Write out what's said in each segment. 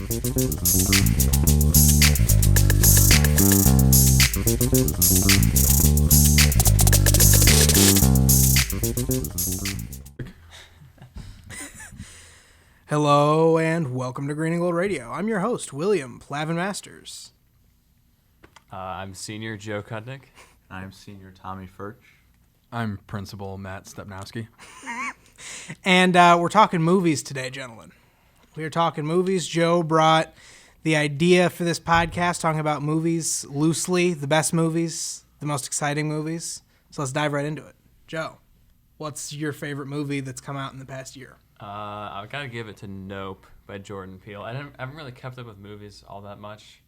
Hello and welcome to Green and Gold Radio. I'm your host, William Plavin Masters. I'm Senior Joe Kudnick. I'm Senior Tommy Furch. I'm Principal Matt Stepnowski. And we're talking movies today, gentlemen. We are talking movies. Joe brought the idea for this podcast, talking about movies loosely, the best movies, the most exciting movies. So let's dive right into it. Joe, what's your favorite movie that's come out in the past year? I've got to give it to Nope by Jordan Peele. I haven't really kept up with movies all that much.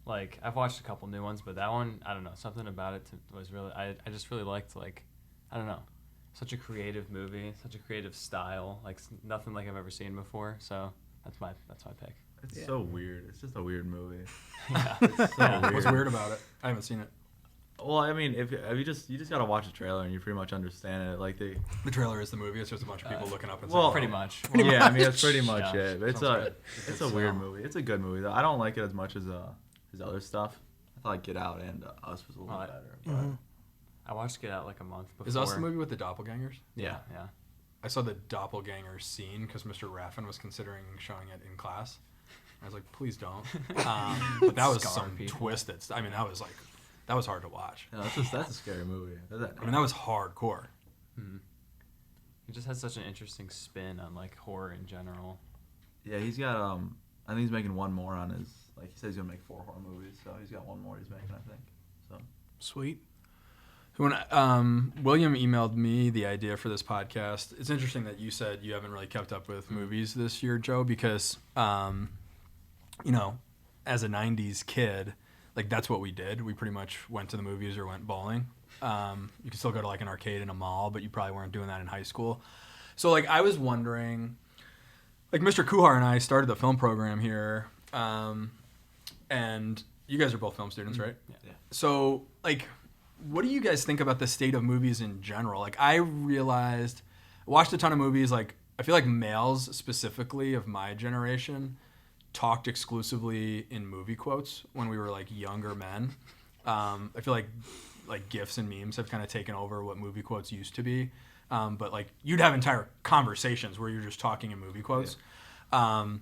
Like, I've watched a couple new ones, but that one, I don't know, something about it was really, I just really liked, like, I don't know, such a creative movie, such a creative style, like nothing like I've ever seen before. So that's my pick. It's so weird. It's just a weird movie. Yeah. It's so weird. What's weird about it? I haven't seen it. Well, I mean, if you just gotta watch the trailer and you pretty much understand it. Like The trailer is the movie. It's just a bunch of people looking up and well, saying, Pretty much. yeah, I mean that's pretty much Yeah. it. But Sounds it's a weird movie. It's a good movie though. I don't like it as much as his other stuff. I thought like Get Out and Us was a little better. But I watched Get Out like a month before. Is Us the movie with the doppelgangers? Yeah. I saw the doppelganger scene because Mr. Raffin was considering showing it in class. I was like, please don't. But that was Scar some people. twisted. I mean, that was hard to watch. yeah, that's a scary movie. I mean, that was hardcore. It just has such an interesting spin on like horror in general. Yeah, he's got I think he's making one more on his, like he said he's gonna make 4 horror movies, so he's got one more he's making, I think. So Sweet. When William emailed me the idea for this podcast, it's interesting that you said you haven't really kept up with movies this year, Joe, because, you know, as a 90s kid, like that's what we did. We pretty much went to the movies or went bowling. You could still go to like an arcade in a mall, but you probably weren't doing that in high school. So like I was wondering, like Mr. Kuhar and I started the film program here, and you guys are both film students, right? yeah. So like, what do you guys think about the state of movies in general? Like I watched a ton of movies. Like I feel like males specifically of my generation talked exclusively in movie quotes when we were like younger men. I feel like GIFs and memes have kind of taken over what movie quotes used to be. But like you'd have entire conversations where you're just talking in movie quotes. Yeah.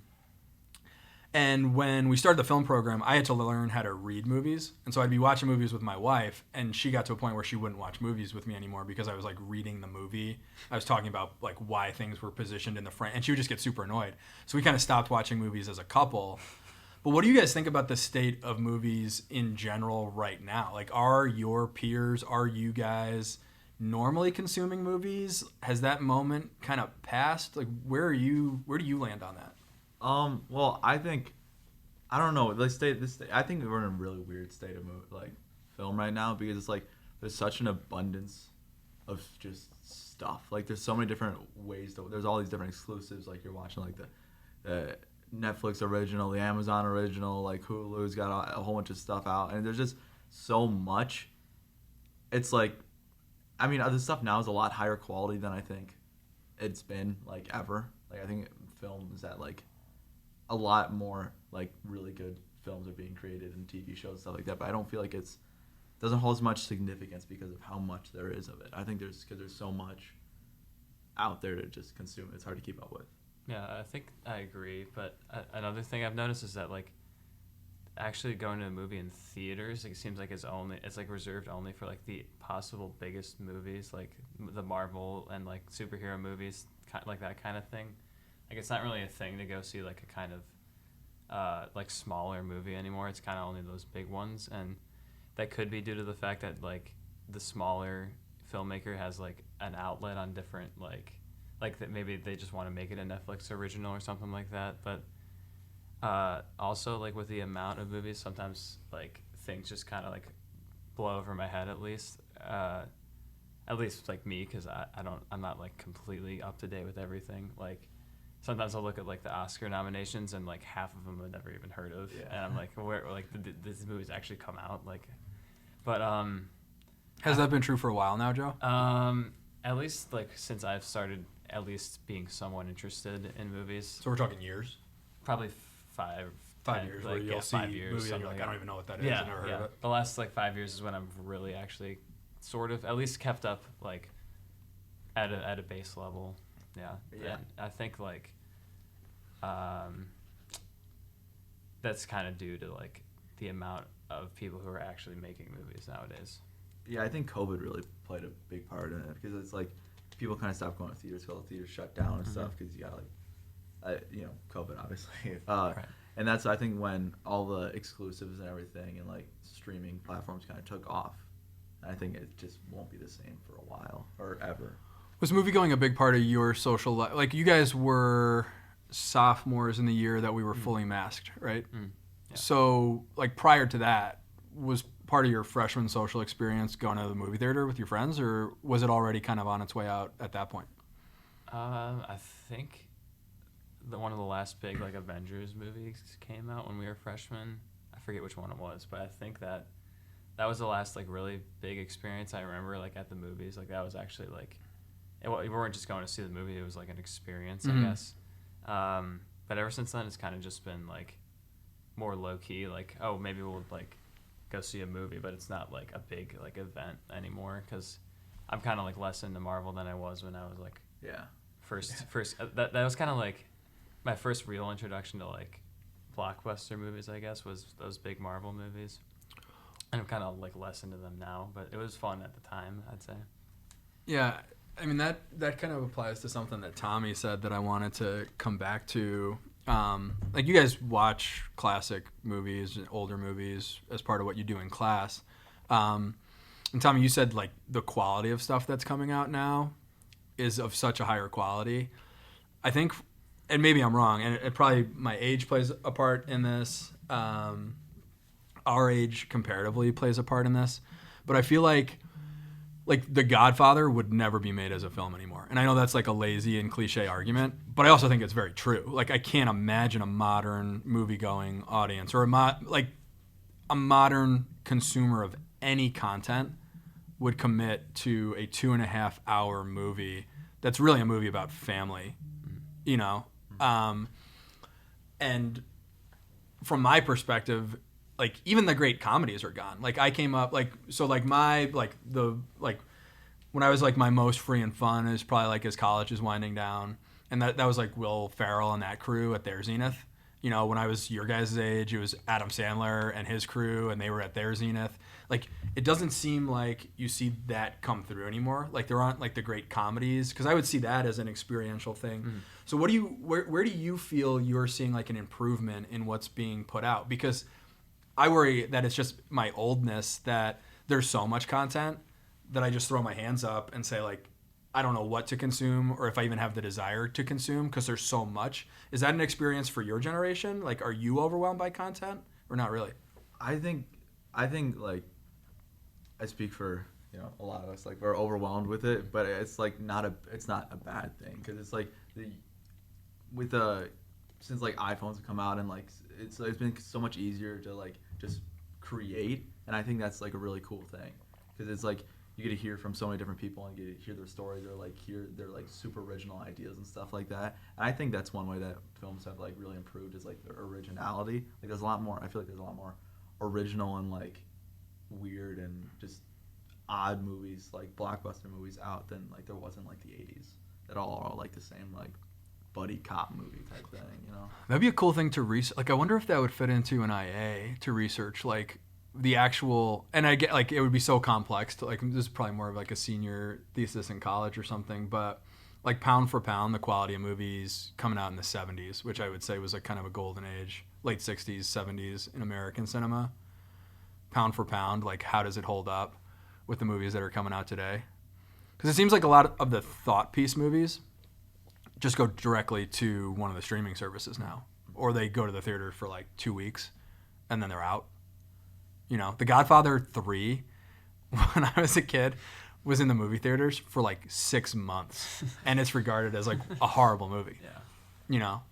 And when we started the film program, I had to learn how to read movies. And so I'd be watching movies with my wife, and she got to a point where she wouldn't watch movies with me anymore because I was like reading the movie. I was talking about like why things were positioned in the frame, and she would just get super annoyed. So we kind of stopped watching movies as a couple. But what do you guys think about the state of movies in general right now? Like, are your peers, are you guys normally consuming movies? Has that moment kind of passed? Like, where do you land on that? Well, I don't know. I think we're in a really weird state of film right now because it's like there's such an abundance of just stuff. Like there's so many different ways there's all these different exclusives. Like you're watching like the Netflix original, the Amazon original, like Hulu's got a whole bunch of stuff out, and there's just so much. It's like, I mean, the stuff now is a lot higher quality than I think it's been like ever. Like I think film is at like a lot more like really good films are being created and TV shows and stuff like that, but I don't feel like doesn't hold as much significance because of how much there is of it. I think because there's so much out there to just consume, it's hard to keep up with. Yeah, I think I agree. But another thing I've noticed is that like actually going to a movie in theaters, it seems like it's like reserved only for like the possible biggest movies, like the Marvel and like superhero movies, like that kind of thing. Like it's not really a thing to go see like a kind of like smaller movie anymore. It's kind of only those big ones, and that could be due to the fact that like the smaller filmmaker has like an outlet on different like that maybe they just want to make it a Netflix original or something like that. But also like with the amount of movies, sometimes like things just kind of like blow over my head at least like me, because I'm not like completely up to date with everything. Like sometimes I'll look at like the Oscar nominations and like half of them I've never even heard of, and I'm like, where like did these movies actually come out? Like, but has that been true for a while now, Joe? At least like since I've started at least being somewhat interested in movies. So we're talking years. Probably 5 years, like, where you'll see 5 years, movies and something you're like, like I don't that. even know what that is. Yeah, I've never heard yeah. of it. The last like 5 years is when I've really actually sort of at least kept up like at a base level. Yeah. Yeah. And I think like that's kind of due to like the amount of people who are actually making movies nowadays. Yeah, I think COVID really played a big part in it because it's like people kind of stopped going to theaters because all the theaters shut down and stuff because you got like, COVID obviously. Right. And that's I think when all the exclusives and everything and like streaming platforms kind of took off. And I think it just won't be the same for a while or ever. Was movie going a big part of your social life? Like, you guys were sophomores in the year that we were fully masked, right? Yeah. So, like, prior to that, was part of your freshman social experience going to the movie theater with your friends, or was it already kind of on its way out at that point? I think one of the last big like Avengers movies came out when we were freshmen. I forget which one it was, but I think that was the last like really big experience I remember like at the movies. Like that was actually like we weren't just going to see the movie; it was like an experience, I guess. But ever since then, it's kind of just been like more low key. Like, oh, maybe we'll like go see a movie, but it's not like a big like event anymore because I'm kind of like less into Marvel than I was when I was like Yeah. first that was kind of like my first real introduction to like blockbuster movies, I guess, was those big Marvel movies. And I'm kind of like less into them now, but it was fun at the time, I'd say. Yeah, I mean, that kind of applies to something that Tommy said that I wanted to come back to. Like, you guys watch classic movies, older movies, as part of what you do in class. And Tommy, you said like the quality of stuff that's coming out now is of such a higher quality. I think, and maybe I'm wrong, and it probably my age plays a part in this. Our age comparatively plays a part in this, but I feel like The Godfather would never be made as a film anymore. And I know that's like a lazy and cliche argument, but I also think it's very true. Like, I can't imagine a modern movie-going audience or a modern consumer of any content would commit to a 2.5-hour movie that's really a movie about family, you know? And from my perspective, like, even the great comedies are gone. Like, I came up, like, so, like, when I was, like, my most free and fun is probably, like, as college is winding down. And that was, like, Will Ferrell and that crew at their zenith. You know, when I was your guys' age, it was Adam Sandler and his crew, and they were at their zenith. Like, it doesn't seem like you see that come through anymore. Like, there aren't, like, the great comedies, because I would see that as an experiential thing. Mm-hmm. So where do you feel you're seeing, like, an improvement in what's being put out? Because I worry that it's just my oldness that there's so much content that I just throw my hands up and say, like, I don't know what to consume or if I even have the desire to consume because there's so much. Is that an experience for your generation? Like, are you overwhelmed by content or not really? I think like I speak for, you know, a lot of us, like, we're overwhelmed with it, but it's like it's not a bad thing because it's like since like iPhones have come out and like it's been so much easier to like just create, and I think that's like a really cool thing because it's like you get to hear from so many different people and you get to hear their stories or like hear their like super original ideas and stuff like that. And I think that's one way that films have like really improved is like their originality. Like there's a lot more. I feel like there's a lot more original and like weird and just odd movies, like blockbuster movies out than like there was in like the 80s that all are like the same like buddy cop movie type thing, you know? That'd be a cool thing to research. Like, I wonder if that would fit into an IA to research, like, the actual, and I get, like, it would be so complex to, like, this is probably more of, like, a senior thesis in college or something, but, like, pound for pound, the quality of movies coming out in the 70s, which I would say was, like, kind of a golden age, late 60s, 70s in American cinema. Pound for pound, like, how does it hold up with the movies that are coming out today? Because it seems like a lot of the thought piece movies just go directly to one of the streaming services now. Or they go to the theater for like 2 weeks and then they're out. You know, The Godfather 3, when I was a kid, was in the movie theaters for like 6 months. And it's regarded as like a horrible movie. Yeah. You know?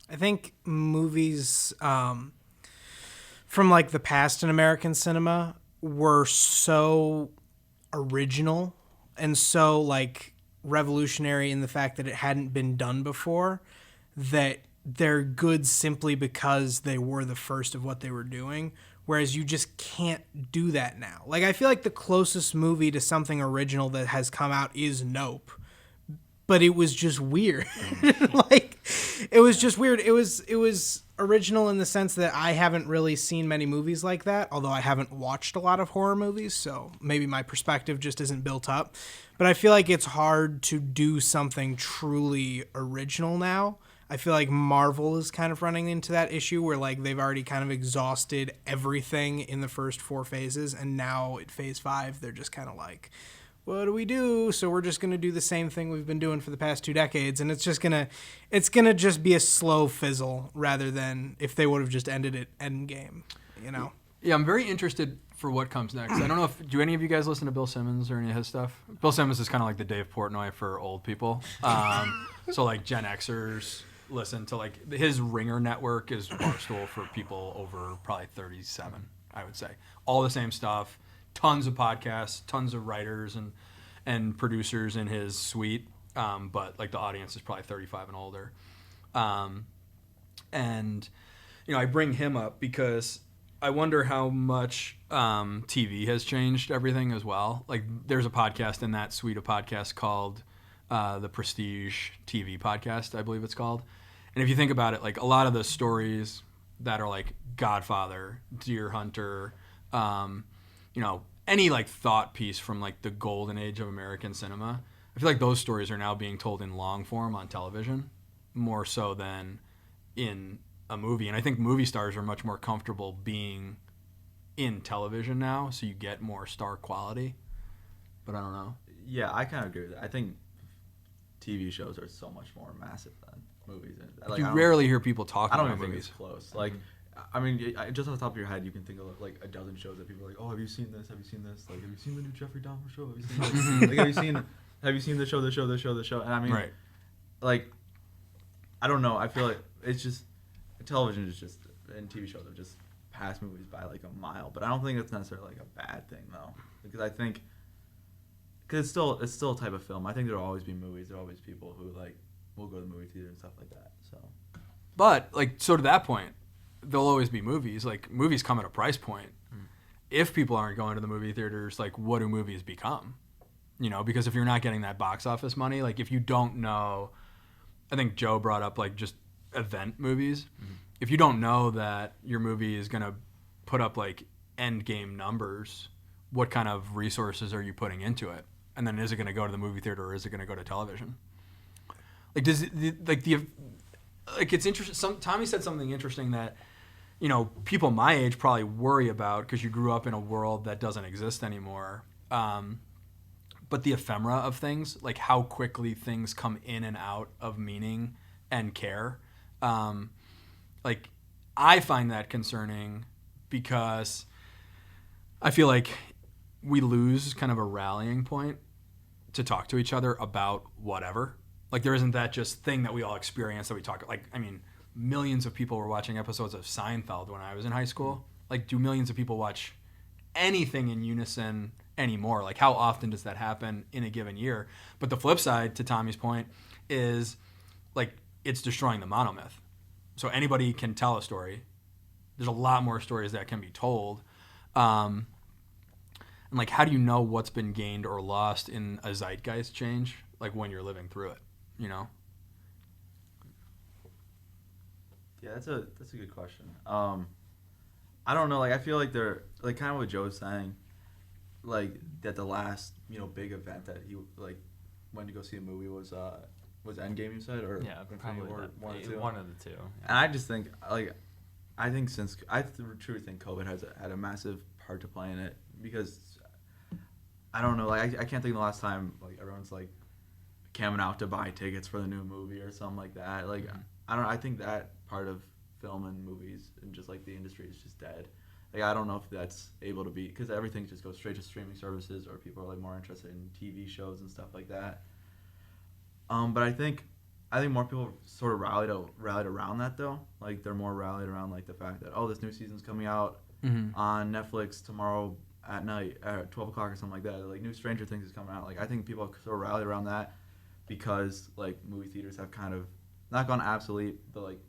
I think movies from like the past in American cinema were so original and so like revolutionary in the fact that it hadn't been done before that they're good simply because they were the first of what they were doing. Whereas you just can't do that now. Like, I feel like the closest movie to something original that has come out is Nope. But it was just weird. Like, it was just weird. It was original in the sense that I haven't really seen many movies like that, although I haven't watched a lot of horror movies, so maybe my perspective just isn't built up. But I feel like it's hard to do something truly original now. I feel like Marvel is kind of running into that issue where, like, they've already kind of exhausted everything in the first 4 phases, and now at phase 5 they're just kind of like, what do we do? So we're just going to do the same thing we've been doing for the past 2 decades, and it's going to just be a slow fizzle rather than if they would have just ended it Endgame, you know. Yeah, I'm very interested for what comes next. I don't know do any of you guys listen to Bill Simmons or any of his stuff? Bill Simmons is kind of like the Dave Portnoy for old people. So like Gen Xers listen to, like, his Ringer network is Barstool for people over probably 37, I would say. All the same stuff. Tons of podcasts, tons of writers and producers in his suite, but like the audience is probably 35 and older. And I bring him up because I wonder how much TV has changed everything as well. Like, there's a podcast in that suite of podcasts called the Prestige TV podcast, I believe it's called. And if you think about it, like, a lot of the stories that are like Godfather, Deer Hunter, any like thought piece from like the golden age of American cinema, I feel like those stories are now being told in long form on television more so than in a movie. And I think movie stars are much more comfortable being in television now, so you get more star quality. But I don't know. Yeah, I kind of agree with that. I think TV shows are so much more massive than movies. Like, you rarely hear people talking I don't about even think movies. it's close. Like, I mean, just off the top of your head, you can think of like a dozen shows that people are like, "Oh, have you seen this? Have you seen this? Like, have you seen the new Jeffrey Dahmer show? Have you seen this? Like, have you seen the show? And I mean, Right. like, I don't know. I feel like it's just television is just, and TV shows are just pass movies by like a mile. But I don't think it's necessarily like a bad thing though, because I think it's still a type of film. I think there'll always be movies. There'll always be people who like will go to the movie theater and stuff like that. So, But like, so to that point, there'll always be movies. Like, movies come at a price point. If people aren't going to the movie theaters, like, what do movies become? Because if you're not getting that box office money, like, if you don't know, I think Joe brought up like just event movies. If you don't know that your movie is going to put up like end game numbers, what kind of resources are you putting into it? And then is it going to go to the movie theater or is it going to go to television? Like, it's interesting. Tommy said something interesting that, people my age probably worry about because you grew up in a world that doesn't exist anymore. But the ephemera of things, like how quickly things come in and out of meaning and care, like, I find that concerning because I feel like we lose kind of a rallying point to talk to each other about whatever. Like, there isn't that just thing that we all experience that we talk. Like, I mean, millions of people were watching episodes of Seinfeld when I was in high school. Like, do millions of people watch anything in unison anymore? Like, how often does that happen in a given year? But the flip side, to Tommy's point, is like, it's destroying the monomyth. So anybody can tell a story. There's a lot more stories that can be told. And like, how do you know what's been gained or lost in a zeitgeist change? Like, when you're living through it, yeah, that's a good question. I don't know. Like, I feel like they're like kind of what Joe's saying, like that the last big event that he like went to go see a movie was Endgame, you said, or Yeah, probably or that, one or two. one of the two. Yeah. And I just think since I truly think COVID has had a massive part to play in it, because I don't know, like I can't think of the last time like everyone's like camping out to buy tickets for the new movie or something like that. Like, I don't know, I think that part of film and movies and just like the industry is just dead. Like, I don't know if that's able to be, because everything just goes straight to streaming services, or people are like more interested in TV shows and stuff like that. But I think more people sort of rallied around that though. Like, they're more rallied around like the fact that, oh, this new season's coming out on Netflix tomorrow at night at 12 o'clock or something like that. Like, new Stranger Things is coming out. Like, I think people sort of rallied around that because like movie theaters have kind of not gone obsolete, but like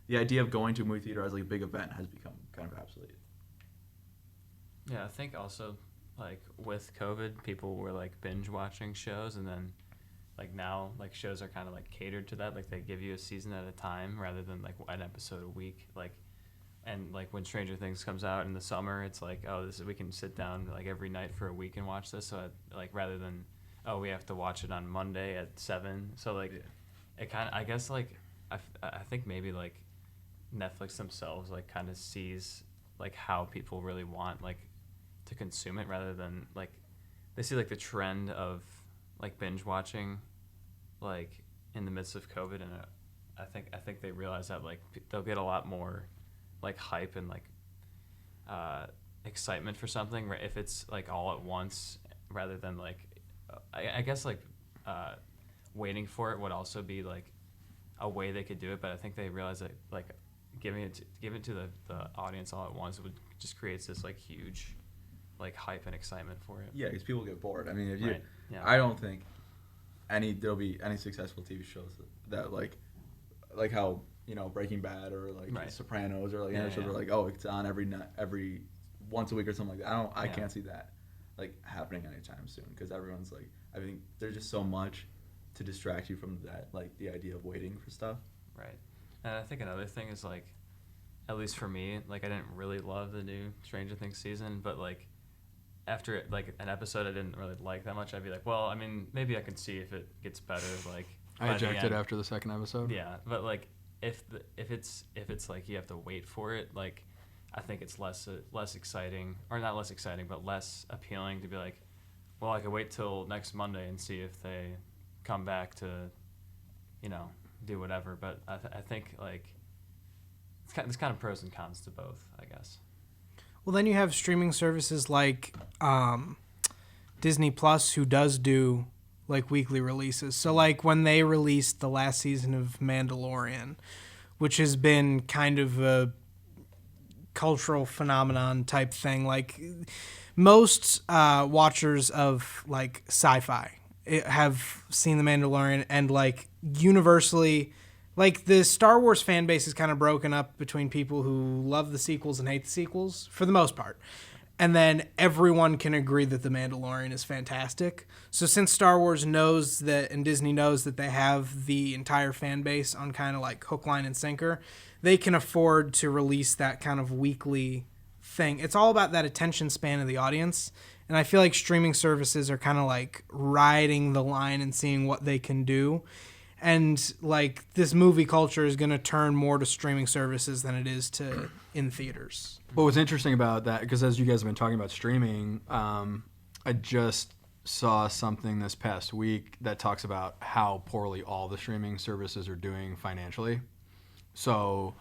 the idea of going to a movie theater as like a big event has become kind of obsolete. Yeah, I think also like with COVID, people were like binge watching shows, and then like now like shows are kind of like catered to that. Like they give you a season at a time rather than like an episode a week. Like, and like when Stranger Things comes out in the summer, it's like, oh, we can sit down like every night for a week and watch this. So like rather than, oh, we have to watch it on Monday at 7. So like it kind of, I guess like I think maybe like Netflix themselves like kind of sees like how people really want like to consume it, rather than like they see like the trend of like binge watching like in the midst of COVID, and I think they realize that like they'll get a lot more like hype and like excitement for something if it's like all at once, rather than like I guess like waiting for it would also be like a way they could do it, but I think they realize that like giving it to the audience all at once would just creates this like huge like hype and excitement for it. Yeah, because people get bored. I mean, if you, Right. Yeah. I don't think there'll be any successful TV shows that like how Breaking Bad or like Right. Sopranos or like Yeah, any shows yeah. where like, oh, it's on every once a week or something like that. I Yeah. can't see that like happening anytime soon, because everyone's like, I think there's just so much to distract you from that, like the idea of waiting for stuff. Right. And I think another thing is like, at least for me, like I didn't really love the new Stranger Things season, but like after like an episode I didn't really like that much, I'd be like, well, I mean, maybe I can see if it gets better. Like I by the ejected end. after the second episode. Yeah, but like if it's like you have to wait for it, like I think it's less exciting, or not less exciting, but less appealing to be like, well, I could wait till next Monday and see if they come back to, do whatever. But I think like there's kind of pros and cons to both, I guess. Well, then you have streaming services like Disney Plus, who does do like weekly releases. So like when they released the last season of Mandalorian, which has been kind of a cultural phenomenon type thing, like most watchers of like sci-fi have seen the Mandalorian, and like universally, like the Star Wars fan base is kind of broken up between people who love the sequels and hate the sequels for the most part. And then everyone can agree that The Mandalorian is fantastic. So since Star Wars knows that, and Disney knows that they have the entire fan base on kind of like hook, line, and sinker, they can afford to release that kind of weekly thing. It's all about that attention span of the audience. And I feel like streaming services are kind of like riding the line and seeing what they can do. And like this movie culture is going to turn more to streaming services than it is to in theaters. What was interesting about that, because as you guys have been talking about streaming, I just saw something this past week that talks about how poorly all the streaming services are doing financially. So,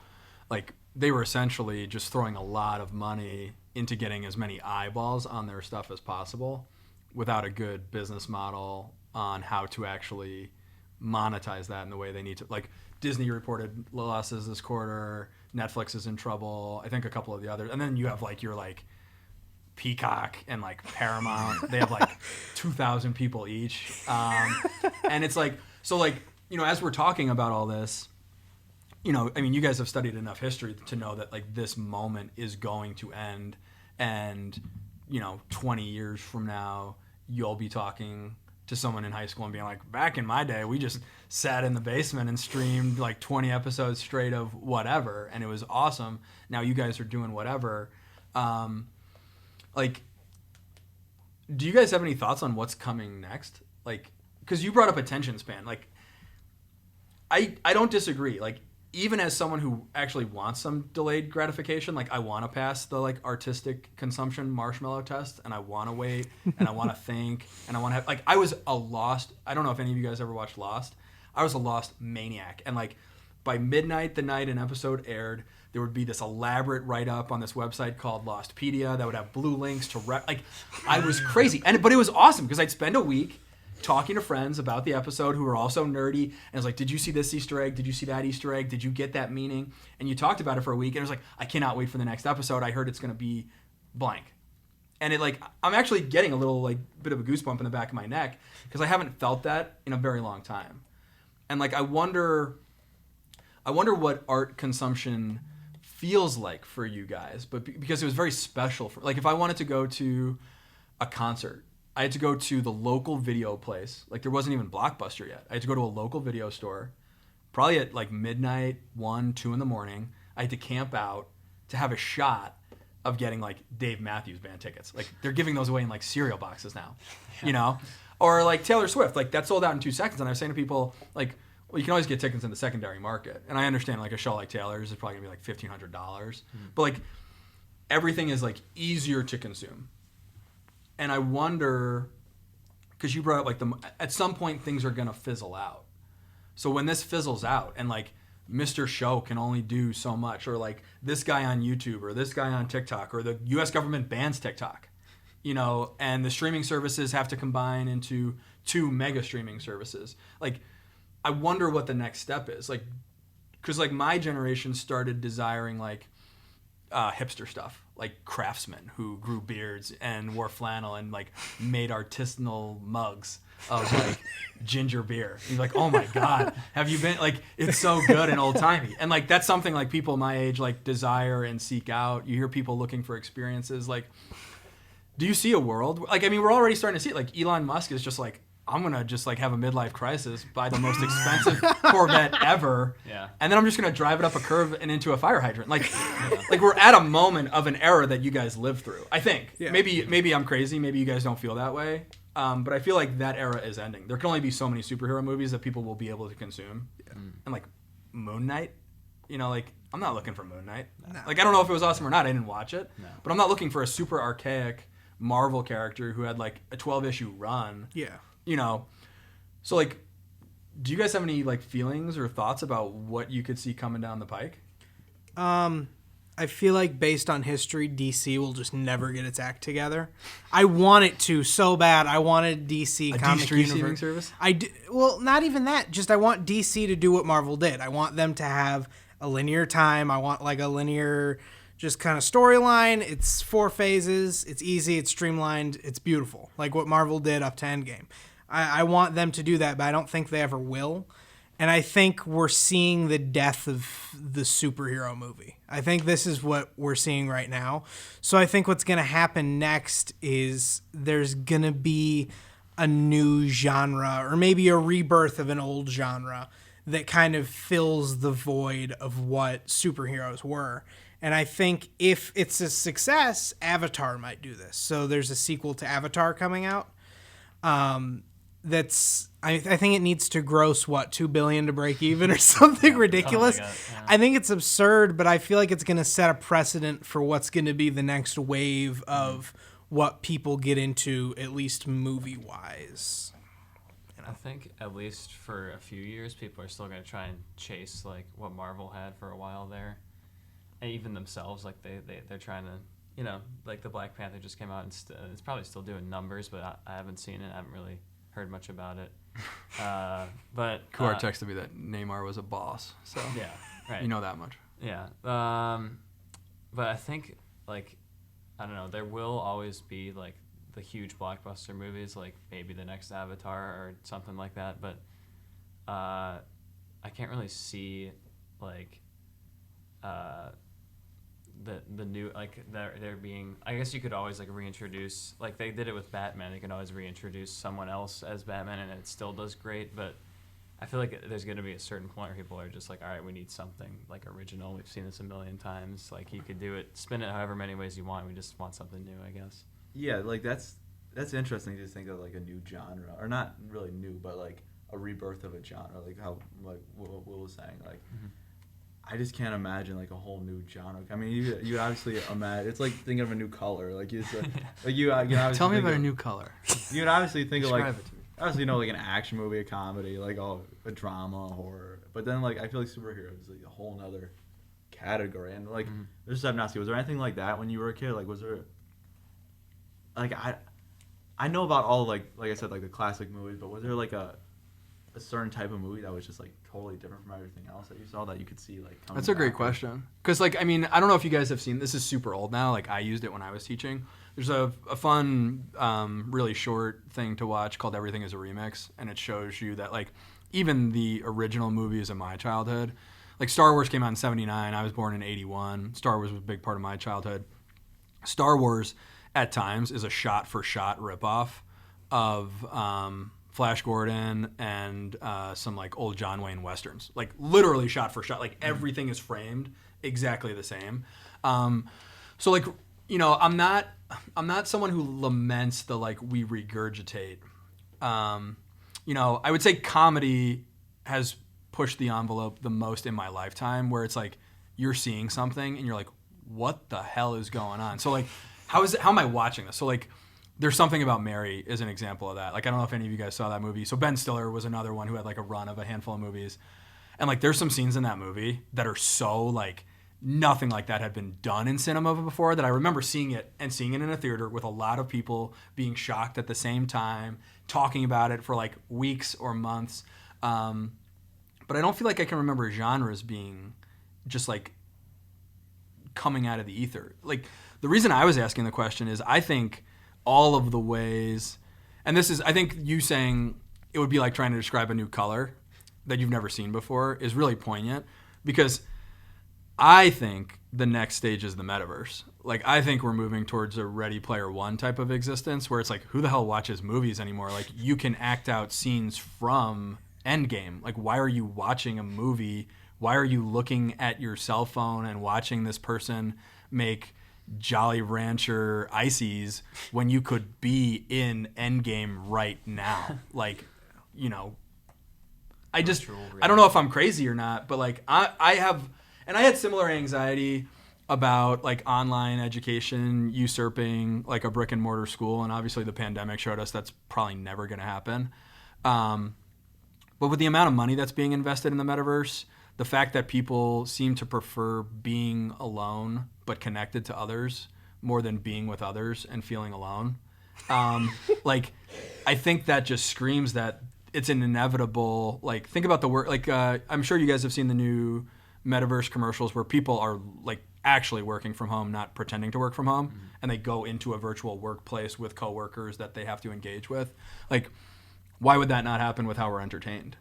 like, they were essentially just throwing a lot of money into getting as many eyeballs on their stuff as possible without a good business model on how to actually monetize that in the way they need to. Like, Disney reported losses this quarter. Netflix is in trouble. I think a couple of the others. And then you have, like, your, like, Peacock and, like, Paramount. They have, like, 2,000 people each. And it's, like, so, like, as we're talking about all this, I mean, you guys have studied enough history to know that, like, this moment is going to end. And, 20 years from now, you'll be talking to someone in high school and being like, back in my day, we just sat in the basement and streamed like 20 episodes straight of whatever, and it was awesome. Now you guys are doing whatever. Like, do you guys have any thoughts on what's coming next? Like, because you brought up attention span. Like, I don't disagree. Like, even as someone who actually wants some delayed gratification, like I want to pass the like artistic consumption marshmallow test, and I want to wait, and I want to think, and I want to have, like, I was a Lost. I don't know if any of you guys ever watched Lost. I was a Lost maniac, and like by midnight the night an episode aired, there would be this elaborate write-up on this website called Lostpedia that would have blue links to like I was crazy, but it was awesome because I'd spend a week talking to friends about the episode who were also nerdy, and I was like, did you see this Easter egg? Did you see that Easter egg? Did you get that meaning? And you talked about it for a week, and it was like, I cannot wait for the next episode. I heard it's going to be blank. And it, like, I'm actually getting a little, like, bit of a goosebump in the back of my neck because I haven't felt that in a very long time. And like I wonder what art consumption feels like for you guys, but because it was very special for, like, if I wanted to go to a concert, I had to go to the local video place. Like, there wasn't even Blockbuster yet. I had to go to a local video store, probably at like midnight, 1, 2 in the morning. I had to camp out to have a shot of getting like Dave Matthews Band tickets. Like, they're giving those away in like cereal boxes now, you know? Or like Taylor Swift, like that sold out in 2 seconds. And I was saying to people, like, well, you can always get tickets in the secondary market. And I understand like a show like Taylor's is probably gonna be like $1,500. But like everything is like easier to consume. And I wonder, because you brought up like at some point things are gonna fizzle out. So when this fizzles out and like Mr. Show can only do so much, or like this guy on YouTube or this guy on TikTok, or the US government bans TikTok, you know, and the streaming services have to combine into 2 mega streaming services. Like, I wonder what the next step is. Like, because like my generation started desiring like hipster stuff, like craftsmen who grew beards and wore flannel and like made artisanal mugs of like ginger beer. You're like, oh my God, have you been, like, it's so good and old timey. And like, that's something like people my age like desire and seek out. You hear people looking for experiences. Like, do you see a world? Like, I mean, we're already starting to see it. Like, Elon Musk is just like, I'm going to just like have a midlife crisis, buy the most expensive Corvette ever. Yeah. And then I'm just going to drive it up a curve and into a fire hydrant. Like, like we're at a moment of an era that you guys lived through. I think. Yeah. Maybe I'm crazy. Maybe you guys don't feel that way. But I feel like that era is ending. There can only be so many superhero movies that people will be able to consume. Yeah. And like Moon Knight, you know, like I'm not looking for Moon Knight. No. Like, I don't know if it was awesome or not. I didn't watch it. No. But I'm not looking for a super archaic Marvel character who had like a 12-issue run. Yeah. You know, so like, do you guys have any like feelings or thoughts about what you could see coming down the pike? I feel like based on history, DC will just never get its act together. I want it to so bad. I wanted DC comic streaming universe service. Well, not even that. Just I want DC to do what Marvel did. I want them to have a linear time. I want like a linear, just kind of storyline. It's 4 phases. It's easy. It's streamlined. It's beautiful. Like what Marvel did up to Endgame. I want them to do that, but I don't think they ever will. And I think we're seeing the death of the superhero movie. I think this is what we're seeing right now. So I think what's going to happen next is there's going to be a new genre, or maybe a rebirth of an old genre that kind of fills the void of what superheroes were. And I think if it's a success, Avatar might do this. So there's a sequel to Avatar coming out. I think it needs to gross $2 billion to break even or something ridiculous. Like that, yeah. I think it's absurd, but I feel like it's going to set a precedent for what's going to be the next wave of what people get into, at least movie wise. I think at least for a few years, people are still going to try and chase like what Marvel had for a while there, and even themselves, like they're trying to, you know, like the Black Panther just came out and it's probably still doing numbers, but I haven't seen it. I haven't really heard much about it. But Kuar texted me that Neymar was a boss, so yeah, right. you know that much. Yeah. But I think like, I don't know, there will always be like the huge blockbuster movies, like maybe the next Avatar or something like that. But I can't really see like the new, like there being, I guess you could always like reintroduce, like they did it with Batman. They can always reintroduce someone else as Batman and it still does great. But I feel like there's going to be a certain point where people are just like, all right, we need something like original. We've seen this a million times. Like you could do it, spin it however many ways you want. We just want something new, I guess. Yeah, like that's interesting to think of like a new genre, or not really new, but like a rebirth of a genre, like how like Will was saying, like. Mm-hmm. I just can't imagine like a whole new genre. I mean, you obviously imagine it's like thinking of a new color. Like you obviously Tell me about a new color. You would obviously think of like Describe it to me. obviously like an action movie, a comedy, like a drama, horror. But then like I feel like superheroes is like a whole nother category. And like there's stuff not. Was there anything like that when you were a kid? Like was there like I know about all like I said like the classic movies, but was there like a certain type of movie that was just like totally different from everything else that you saw that you could see like coming That's a great back? question. Because like, I mean, I don't know if you guys have seen, this is super old now. Like I used it when I was teaching. There's a fun, really short thing to watch called Everything is a Remix. And it shows you that like, even the original movies in my childhood. Like Star Wars came out in 79. I was born in 81. Star Wars was a big part of my childhood. Star Wars, at times, is a shot-for-shot ripoff of Flash Gordon and some like old John Wayne westerns. Like literally shot for shot. Like everything is framed exactly the same. So like, you know, I'm not someone who laments the like we regurgitate. You know, I would say comedy has pushed the envelope the most in my lifetime, where it's like you're seeing something and you're like, what the hell is going on? So like, how am I watching this? So like, There's Something About Mary is an example of that. Like, I don't know if any of you guys saw that movie. So Ben Stiller was another one who had like a run of a handful of movies. And like, there's some scenes in that movie that are so like, nothing like that had been done in cinema before, that I remember seeing it in a theater with a lot of people being shocked at the same time, talking about it for like weeks or months. But I don't feel like I can remember genres being just like coming out of the ether. Like, the reason I was asking the question is I think all of the ways, and this is, I think you saying it would be like trying to describe a new color that you've never seen before is really poignant, because I think the next stage is the metaverse. Like, I think we're moving towards a Ready Player One type of existence where it's like, who the hell watches movies anymore? Like, you can act out scenes from Endgame. Like, why are you watching a movie? Why are you looking at your cell phone and watching this person make Jolly Rancher ices when you could be in Endgame right now? Like, you know, I don't know if I'm crazy or not, but like I had similar anxiety about like online education usurping like a brick and mortar school, and obviously the pandemic showed us that's probably never going to happen. But with the amount of money that's being invested in the metaverse, the fact that people seem to prefer being alone but connected to others more than being with others and feeling alone, like, I think that just screams that it's an inevitable, like, think about the work, like, I'm sure you guys have seen the new metaverse commercials where people are like actually working from home, not pretending to work from home, and they go into a virtual workplace with coworkers that they have to engage with. Like, why would that not happen with how we're entertained?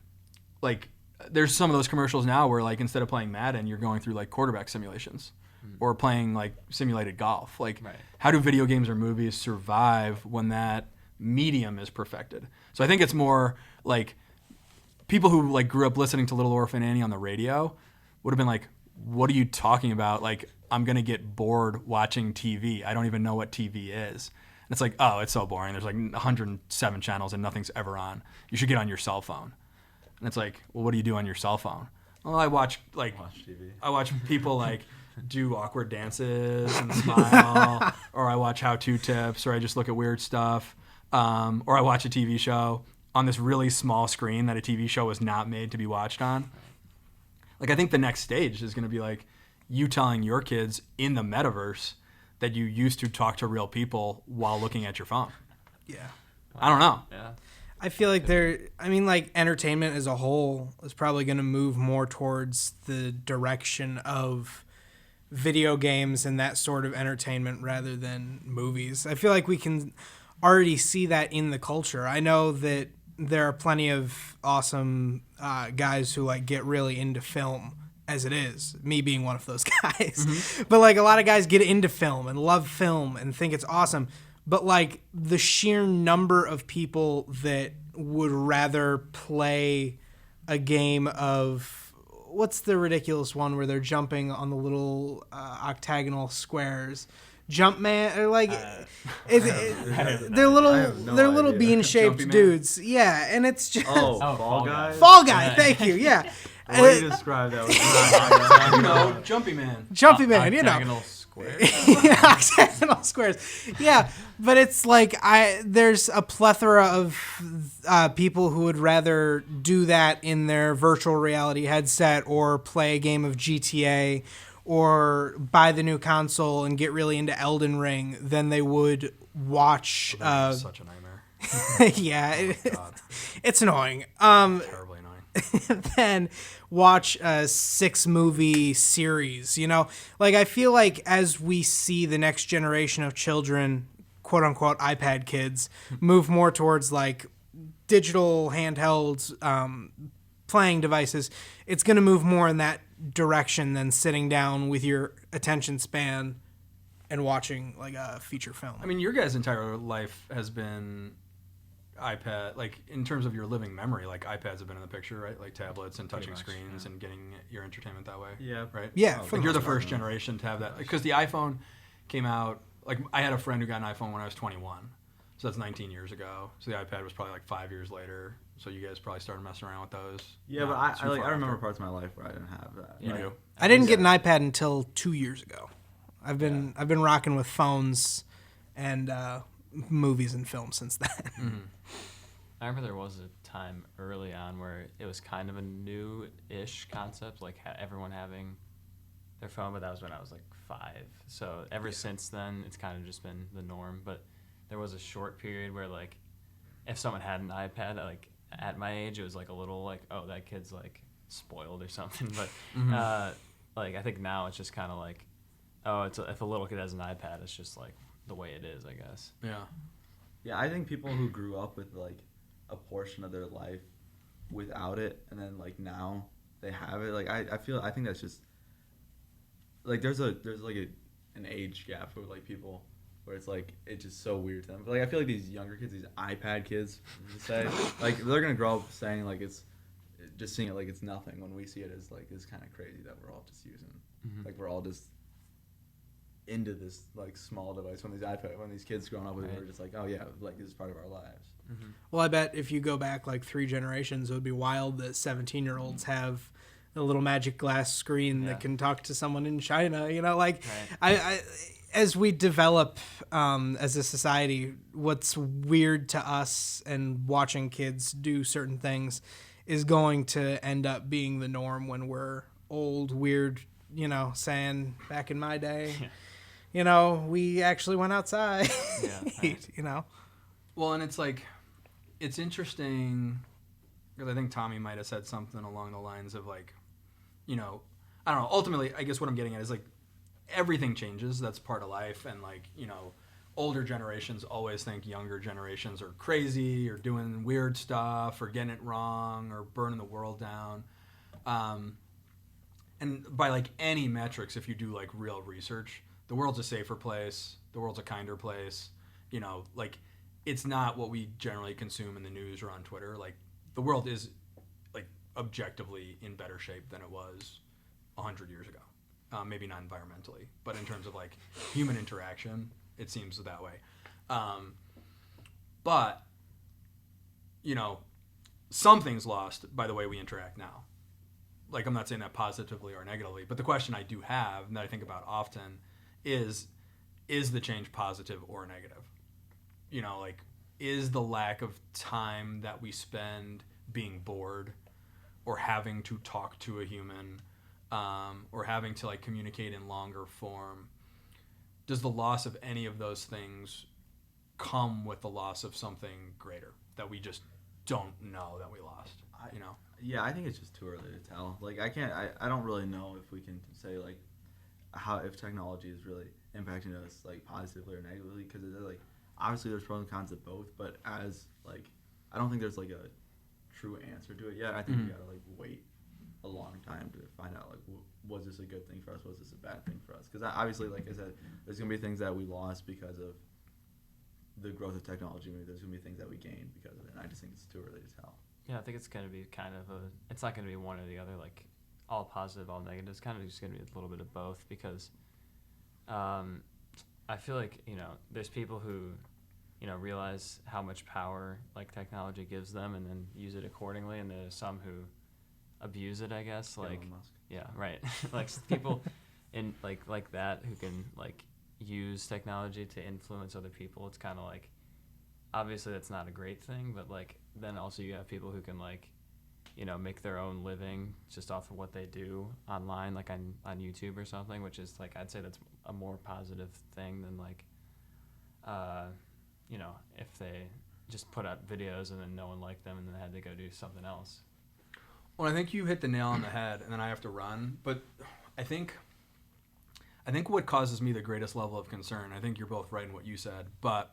Like, there's some of those commercials now where like instead of playing Madden, you're going through like quarterback simulations or playing like simulated golf. Like, how do video games or movies survive when that medium is perfected? So I think it's more like people who like grew up listening to Little Orphan Annie on the radio would have been like, what are you talking about? Like, I'm going to get bored watching TV. I don't even know what TV is. And it's like, oh, it's so boring. There's like 107 channels and nothing's ever on. You should get on your cell phone. And it's like, well, what do you do on your cell phone? Well, I watch TV. I watch people like do awkward dances and smile, or I watch how-to tips, or I just look at weird stuff, or I watch a TV show on this really small screen that a TV show was not made to be watched on. Like, I think the next stage is going to be like you telling your kids in the metaverse that you used to talk to real people while looking at your phone. Yeah. I don't know. Yeah. I feel like like entertainment as a whole is probably going to move more towards the direction of video games and that sort of entertainment rather than movies. I feel like we can already see that in the culture. I know that there are plenty of awesome guys who like get really into film as it is, me being one of those guys. Mm-hmm. But like a lot of guys get into film and love film and think it's awesome. But like the sheer number of people that would rather play a game of, what's the ridiculous one where they're jumping on the little octagonal squares? Jumpman, or like they're little bean-shaped dudes. Yeah, and it's just Fall Guy. Fall Guy, thank you. Yeah. The way you describe that was You know, Jumpy Man. Jumpy Man, you know. Octagonal square. Yeah, octagonal squares. Yeah, but it's like there's a plethora of people who would rather do that in their virtual reality headset or play a game of GTA or buy the new console and get really into Elden Ring than they would watch. Such a nightmare. Yeah, it's annoying. Terribly annoying. Then watch a 6-movie series, you know? Like, I feel like as we see the next generation of children, quote unquote iPad kids, move more towards like digital handheld playing devices, it's going to move more in that direction than sitting down with your attention span and watching like a feature film. I mean, your guys' entire life has been iPad, like in terms of your living memory, like iPads have been in the picture, right? Like tablets and touching much, screens and getting your entertainment that way. Yeah. Right? Yeah, Oh, for Like the you're the most part. first generation to have that. Because the iPhone came out, like I had a friend who got an iPhone when I was 21. So that's 19 years ago. So the iPad was probably like 5 years later. So you guys probably started messing around with those. Yeah, Not but I too far remember after. parts of my life where I didn't have that. You Yeah. do. I didn't get an iPad until 2 years ago. I've been rocking with phones and movies and films since then. I remember there was a time early on where it was kind of a new-ish concept, like everyone having their phone, but that was when I was like 5. So ever since then, it's kind of just been the norm. But there was a short period where like if someone had an iPad, like at my age, it was like a little like, oh, that kid's like spoiled or something. But like I think now it's just kind of like, oh, if a little kid has an iPad, it's just like the way it is, I guess. Yeah. Yeah, I think people who grew up with like a portion of their life without it, and then like now they have it. Like I think that's just like there's like an age gap for like people where it's like it's just so weird to them. But like I feel like these younger kids, these iPad kids, say like they're gonna grow up saying like it's just seeing it like it's nothing when we see it as like it's kind of crazy that we're all just using like we're all just into this like small device when these kids growing up with it, we're just like, oh yeah, like this is part of our lives. Well, I bet if you go back like 3 generations, it would be wild that 17-year-olds have a little magic glass screen Yeah. that can talk to someone in China. You know, like Right. I as we develop as a society, what's weird to us and watching kids do certain things is going to end up being the norm when we're old, weird, you know, saying back in my day, you know, we actually went outside, Yeah, right. you know. Well, and it's like, it's interesting because I think Tommy might have said something along the lines of like, you know, I don't know. Ultimately, I guess what I'm getting at is like everything changes. That's part of life. And like, you know, older generations always think younger generations are crazy or doing weird stuff or getting it wrong or burning the world down. And by like any metrics, if you do like real research, the world's a safer place. The world's a kinder place. You know, like it's not what we generally consume in the news or on Twitter. Like the world is like objectively in better shape than it was 100 years ago. Maybe not environmentally, but in terms of like human interaction, it seems that way. But, you know, something's lost by the way we interact now. Like, I'm not saying that positively or negatively, but the question I do have and that I think about often is the change positive or negative? You know, like, is the lack of time that we spend being bored or having to talk to a human or having to, like, communicate in longer form, does the loss of any of those things come with the loss of something greater that we just don't know that we lost, you know? Yeah, I think it's just too early to tell. Like I don't really know if we can say like if technology is really impacting us like positively or negatively, because like obviously there's pros and cons of both, but as like I don't think there's like a true answer to it yet. I think we gotta like wait a long time to find out like was this a good thing for us, was this a bad thing for us, because obviously like I said, there's gonna be things that we lost because of the growth of technology. Maybe there's gonna be things that we gained because of it, and I just think it's too early to tell. Yeah, I think it's going to be kind of it's not going to be one or the other, like all positive, all negative. It's kind of just going to be a little bit of both because I feel like, you know, there's people who, you know, realize how much power like technology gives them and then use it accordingly. And there's some who abuse it, I guess. Like, Elon Musk. yeah, right. Like people in like that who can like use technology to influence other people. It's kind of like, obviously that's not a great thing, but like then also you have people who can like, you know, make their own living just off of what they do online, like on YouTube or something, which is like I'd say that's a more positive thing than like you know, if they just put out videos and then no one liked them and then they had to go do something else. Well, I think you hit the nail on the head, and then I have to run. But I think what causes me the greatest level of concern, I think you're both right in what you said, but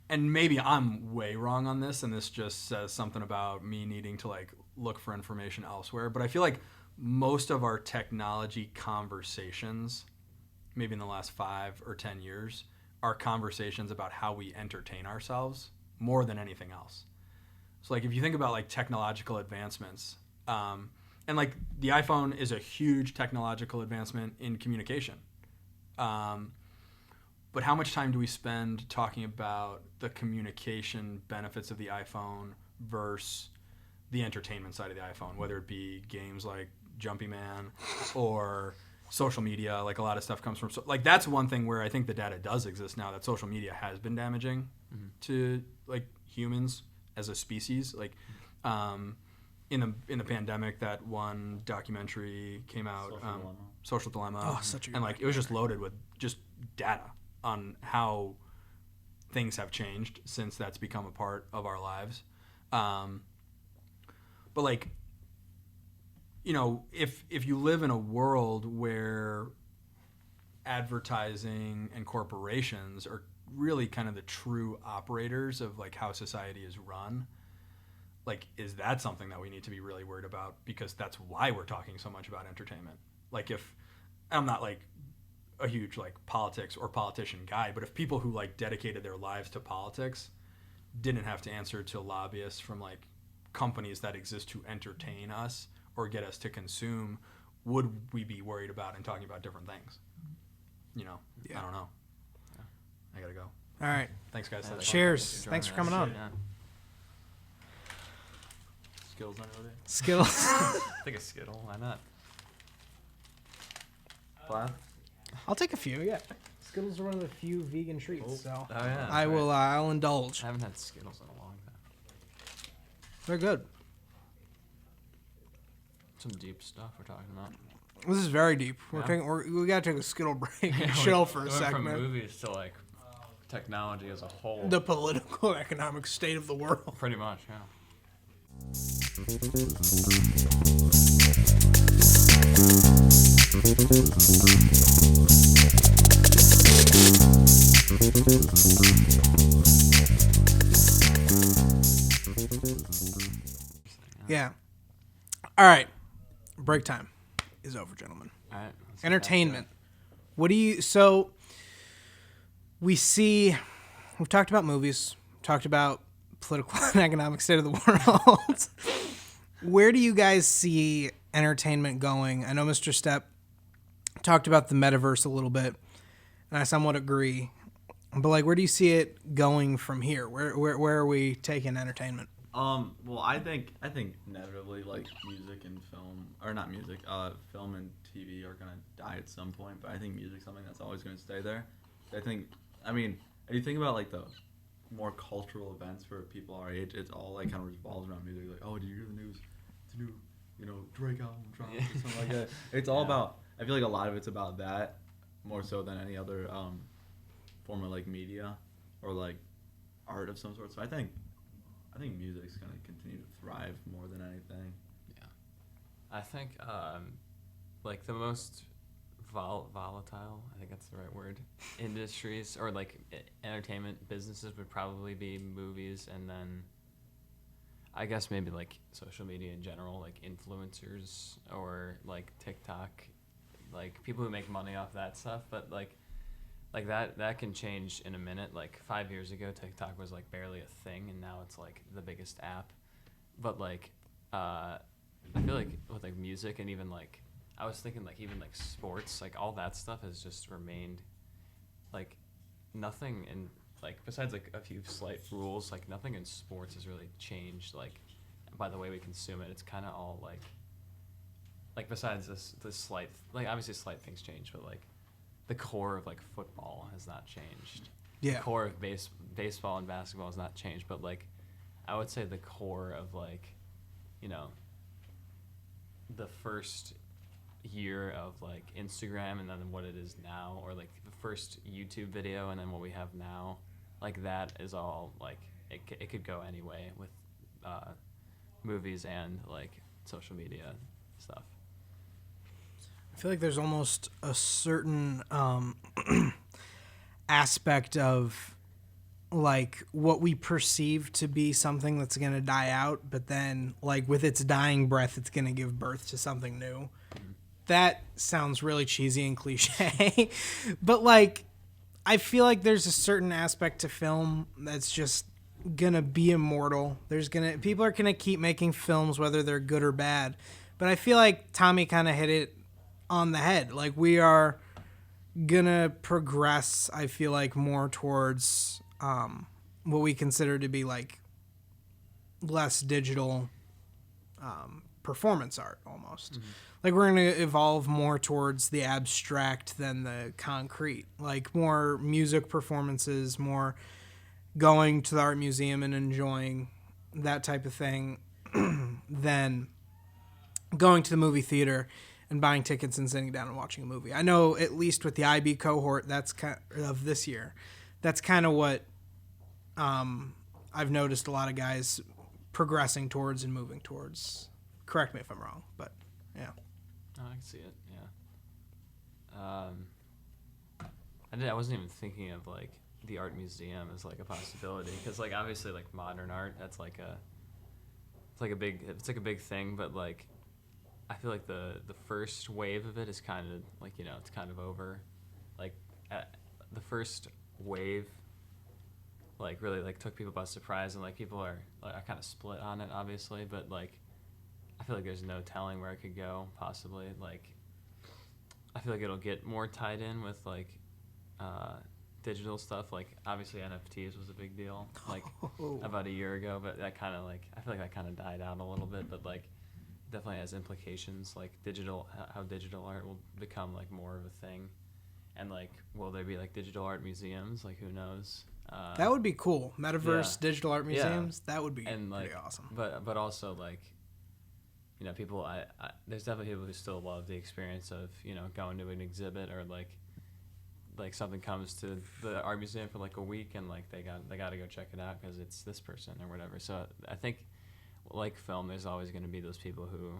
and maybe I'm way wrong on this, and this just says something about me needing to like look for information elsewhere. But I feel like most of our technology conversations, maybe in the last 5 or 10 years, are conversations about how we entertain ourselves more than anything else. So like if you think about like technological advancements, and like the iPhone is a huge technological advancement in communication. But how much time do we spend talking about the communication benefits of the iPhone versus the entertainment side of the iPhone, whether it be games like Jumpy Man or social media? Like a lot of stuff comes from like that's one thing where I think the data does exist now, that social media has been damaging to like humans as a species. Like in the pandemic, that one documentary came out, Social Dilemma. Oh, such a good and like it was just loaded with just data on how things have changed since that's become a part of our lives. But like, you know, if you live in a world where advertising and corporations are really kind of the true operators of like how society is run, like, is that something that we need to be really worried about? Because that's why we're talking so much about entertainment. Like, if I'm not like a huge like politics or politician guy, but if people who like dedicated their lives to politics didn't have to answer to lobbyists from like companies that exist to entertain us or get us to consume, would we be worried about and talking about different things? You know, Yeah. I don't know. I gotta go. All right. Thanks, guys. Yeah, Cheers. Thanks for coming on. Yeah. Skills on your day. Skittles. Take a Skittle. Why not? Plaid? I'll take a few. Yeah. Skittles are one of the few vegan treats, so Oh yeah. I will. I'll I indulge. haven't had Skittles in a long time. They're good. Some deep stuff we're talking about. This is very deep. Yeah. We gotta take a Skittle break and Yeah, chill for a we went from segment. movies to like technology as a whole. The political, economic state of the world. Pretty much, yeah. Yeah. All right. Break time is over, gentlemen. All right. let's get back to Entertainment. What do you? So we see. We've talked about movies. Talked about political and economic state of the world. Where do you guys see entertainment going? I know Mr. Stepp talked about the metaverse a little bit, and I somewhat agree. But like, where do you see it going from here? Where are we taking entertainment? Well, I think inevitably like music and film, or not music, film and TV are gonna die at some point. But I think music's something that's always gonna stay there. I mean, if you think about like the more cultural events for people our age, it's all like kind of revolves around music. Like, oh, did you hear the news? It's a new, Drake album dropped or something like that. It's all about. I feel like a lot of it's about that more so than any other form of like media or like art of some sort. So I think music's gonna continue to thrive more than anything. I think like the most volatile, I think that's the right word, industries or like entertainment businesses would probably be movies, and then I guess maybe like social media in general, like influencers or like TikTok, like people who make money off that stuff. But like that can change in a minute. Like 5 years ago, TikTok was like barely a thing, and now it's like the biggest app. But like I feel like with like music and even like I was thinking like even like sports, like all that stuff has just remained like nothing in like besides like a few slight rules, like nothing in sports has really changed like by the way we consume it. It's kind of all like besides this slight, like obviously slight things change, but like the core of like football has not changed. Yeah. The core of baseball and basketball has not changed, but like I would say the core of like, you know, the first year of like Instagram and then what it is now, or like the first YouTube video and then what we have now, like that is all like it could go anyway with movies and like social media stuff. I feel like there's almost a certain aspect of like what we perceive to be something that's going to die out, but then like with its dying breath, it's going to give birth to something new. That sounds really cheesy and cliche, but like I feel like there's a certain aspect to film that's just gonna be immortal. People are gonna keep making films whether they're good or bad. But I feel like Tommy kind of hit it on the head. Like we are gonna progress, I feel like, more towards what we consider to be like less digital performance art almost. Like we're going to evolve more towards the abstract than the concrete. Like more music performances, more going to the art museum and enjoying that type of thing than going to the movie theater and buying tickets and sitting down and watching a movie. I know at least with the IB cohort of this year, that's kind of what I've noticed a lot of guys progressing towards and moving towards. Correct me if I'm wrong, but yeah. Oh, I can see it. Yeah. I wasn't even thinking of like the art museum as like a possibility because like obviously like modern art it's like a big thing, but like I feel like the first wave of it is kind of like it's kind of over. Like the first wave like really like took people by surprise, and like people are kind of split on it obviously, but like I feel like there's no telling where it could go possibly. Like I feel like it'll get more tied in with like digital stuff. Like obviously NFTs was a big deal like about a year ago, but that kind of like I feel like that kind of died out a little bit, but like definitely has implications like how digital art will become like more of a thing, and like will there be like digital art museums, like who knows. That would be cool. Metaverse Yeah. digital art Yeah. museums, that would be And like pretty awesome. but also like people there's definitely people who still love the experience of going to an exhibit, or like something comes to the art museum for like a week and like they got to go check it out because it's this person or whatever. So I think like film, there's always going to be those people who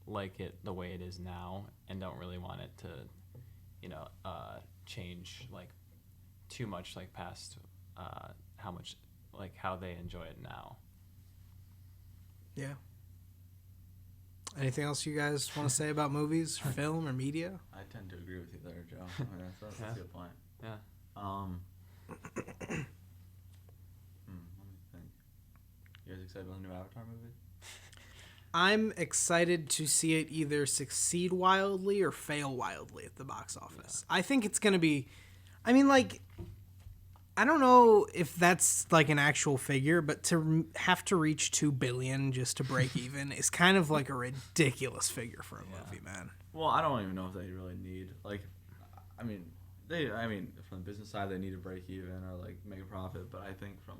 like it the way it is now and don't really want it to change like too much like past how they enjoy it now. Yeah. Anything else you guys want to say about movies, film, or media? I tend to agree with you there, Joe. I mean, that's a good point. Yeah. Let me think. You guys excited about the new Avatar movie? I'm excited to see it either succeed wildly or fail wildly at the box office. Yeah. I think it's going to be... I mean, like... I don't know if that's like an actual figure, but to have to reach 2 billion just to break even is kind of like a ridiculous figure for a movie, man. Well, I don't even know if they really need like, I mean, from the business side they need to break even or like make a profit, but I think from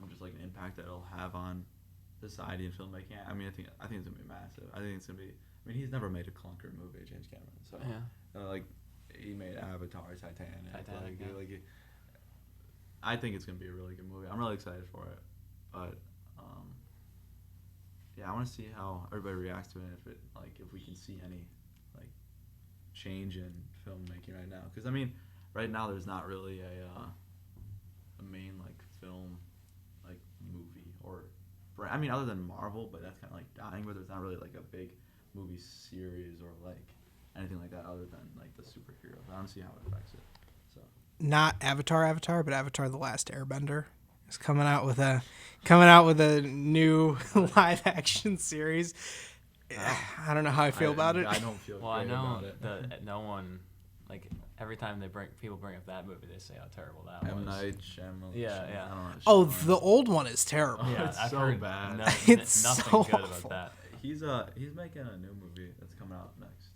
just like an impact that it'll have on society and filmmaking, I think it's gonna be massive. I think it's gonna be. I mean, he's never made a clunker movie, James Cameron. So yeah. He made Avatar, Titanic. Yeah. I think it's gonna be a really good movie. I'm really excited for it, but I want to see how everybody reacts to it. If we can see any like change in filmmaking right now, because I mean, right now there's not really a main like film like movie other than Marvel, but that's kind of like dying. But there's not really like a big movie series or like anything like that other than like the superheroes. I don't see how it affects it. So not Avatar, but Avatar: The Last Airbender is coming out with a new live action series. I don't know how I feel about it. I don't feel well, I great know about it. no one like every time people bring up that movie, they say how terrible that was. M. Night Shyamalan. Yeah. I don't know. Oh, the old one is terrible. Yeah, it's I've so heard bad. It's nothing so good awful. about that. He's making a new movie that's coming out next.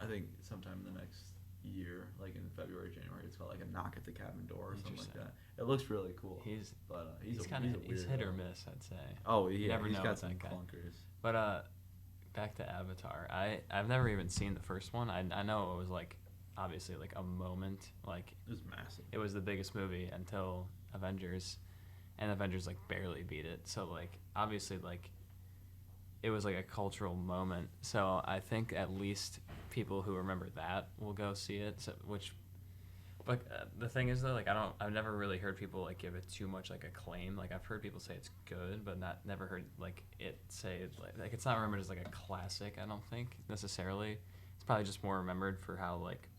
I think sometime in the next year, like in February, January. It's called like A Knock at the Cabin Door or something like that. It looks really cool. He's he's hit or miss, I'd say. Oh yeah, never he's know got with some that guy. clunkers. But back to Avatar. I've never even seen the first one. I know it was like obviously like a moment. Like It was massive. it was the biggest movie until Avengers, and Avengers like barely beat it. So like obviously like it was like a cultural moment. So I think at least people who remember that will go see it. But the thing is though, like I've never really heard people like give it too much like acclaim. Like I've heard people say it's good, but never heard like it say like it's not remembered as like a classic. I don't think necessarily. It's probably just more remembered for how like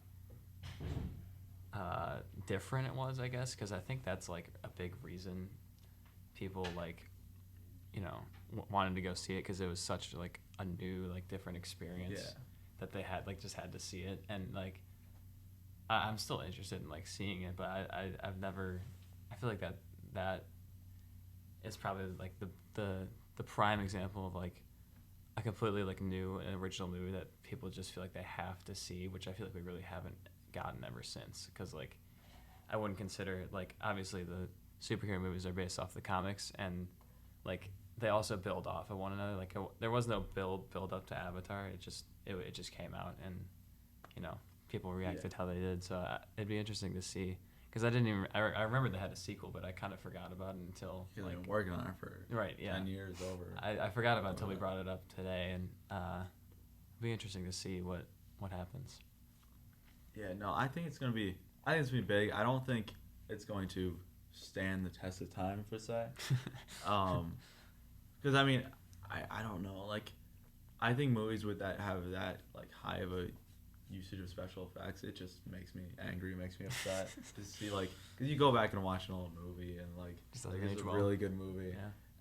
different it was, I guess, because I think that's like a big reason people like wanted to go see it, because it was such like a new like different experience that they had had to see it. And like I'm still interested in like seeing it, but I've never. I feel like that is probably like the prime example of like a completely like new and original movie that people just feel like they have to see, which I feel like we really haven't gotten ever since. Because like I wouldn't consider it, like, obviously the superhero movies are based off the comics, and like they also build off of one another. Like there was no build up to Avatar. It just came out, and people reacted how they did. So it'd be interesting to see, because I didn't even I remember they had a sequel, but I kind of forgot about it until They've like been working on it for 10 years over. I forgot about it until we brought it up today, and it'd be interesting to see what happens. Yeah, no, I think it's gonna be big. I don't think it's going to stand the test of time per se. Because I mean, I don't know. Like, I think movies with that have that like high of a usage of special effects, it just makes me angry, makes me upset to see, like, because you go back and watch an old movie and like it's a really good movie,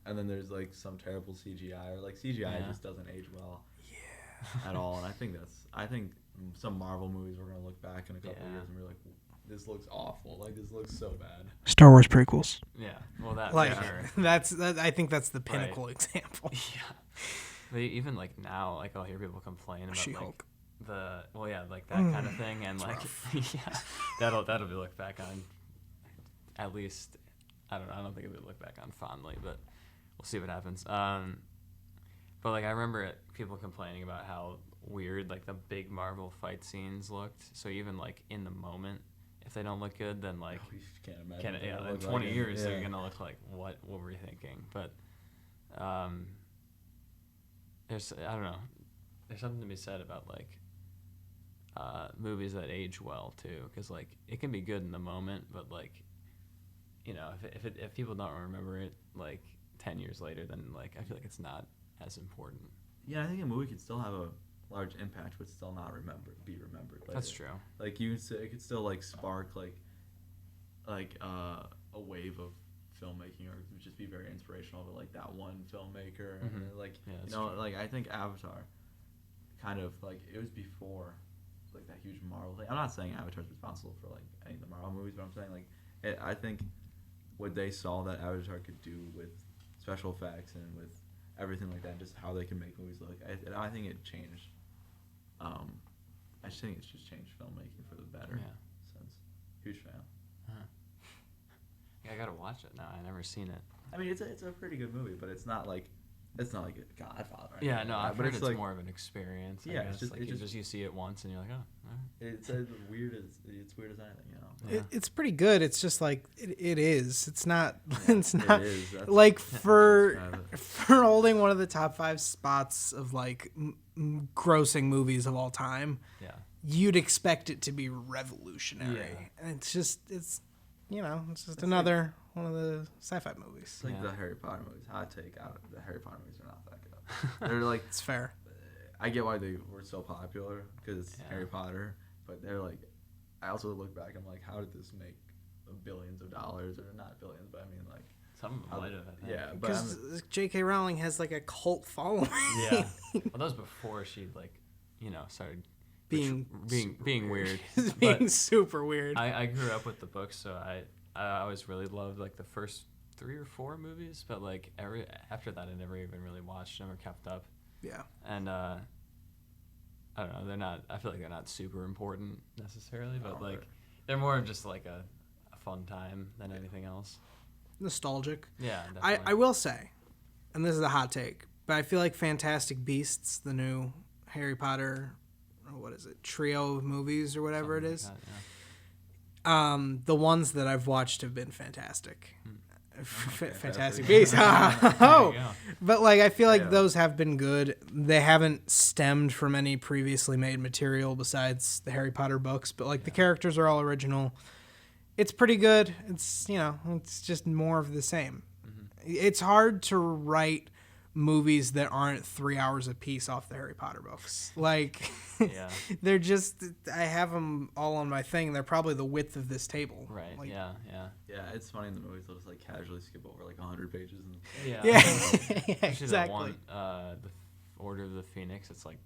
and then there's like some terrible CGI, or like CGI just doesn't age well at all. And I think some Marvel movies we're gonna look back in a couple of years and be like, this looks awful, like this looks so bad. Star Wars prequels. Yeah, well that like sure. that. I think that's the pinnacle example. Yeah, but even like now, like I'll hear people complain about She-Hulk. like that kind of thing, and like that'll be looked back on, at least. I don't think it'll be looked back on fondly, but we'll see what happens. But like I remember people complaining about how weird like the big Marvel fight scenes looked. So even like in the moment, if they don't look good, then like You can't imagine. in 20 years they're gonna look like what were we thinking? But there's something to be said about like movies that age well too, because like it can be good in the moment, but like if people don't remember it like 10 years later, then like I feel like it's not as important. Yeah, I think a movie could still have a large impact, but still not be remembered. That's true. Like it could still like spark like a wave of filmmaking, or just be very inspirational to like that one filmmaker. Mm-hmm. Like true. like I think Avatar kind of like it was before like that huge Marvel thing. I'm not saying Avatar's responsible for like any of the Marvel movies, but I'm saying like I think what they saw that Avatar could do with special effects and with everything like that, just how they can make movies look. I think it changed. I just think it's just changed filmmaking for the better. Yeah. Since huge fan. Yeah, I gotta watch it now. I've never seen it. I mean, it's a pretty good movie, but it's not like a Godfather. Or Yeah, no, I've heard it's like, more of an experience. I yeah, guess. it's Like you see it once and you're like, oh. All right. It's as weird as anything, Yeah. It's pretty good. It's just like it is. It's not. It's not It is. That's like that's for kind of it. for holding one of the top 5 spots of like grossing movies of all time. Yeah. You'd expect it to be revolutionary, Yeah. and it's just it's just another one of the sci-fi movies. It's like Yeah. the Harry Potter movies. Hot take out of the Harry Potter movies are not that good. They're like, It's fair. I get why they were so popular because it's Yeah. Harry Potter, but they're like, I also look back, I'm like, how did this make billions of dollars, or not billions, but I mean like, Some of them might have. I think. yeah, but Because J.K. Rowling has like a cult following. Yeah. Well, that was before she like, started being being weird. being But super weird. I grew up with the books, so I always really loved like the first 3 or 4 movies, but like after that I never even really watched, never kept up. Yeah. And I don't know, they're not. I feel like they're not super important necessarily, but like they're more of just like a fun time than anything else. Nostalgic. Yeah, I definitely. will say, and this is a hot take, but I feel like Fantastic Beasts, the new Harry Potter, or what is it, trio of movies or whatever Something it like is. that, yeah. The ones that I've watched have been fantastic. Fantastic Beasts. There Oh, you go. but like I feel like Yeah. those have been good. They haven't stemmed from any previously made material besides the Harry Potter books, but like the characters are all original. It's pretty good. It's it's just more of the same. It's hard to write movies that aren't 3 hours a piece off the Harry Potter books. Like Yeah. they're just I have them all on my thing. They're probably the width of this table. Right. Like, Yeah. Yeah, it's funny in the movies they'll just like casually skip over like 100 pages. And Yeah. Yeah. Especially that Exactly. one, the Order of the Phoenix. It's like,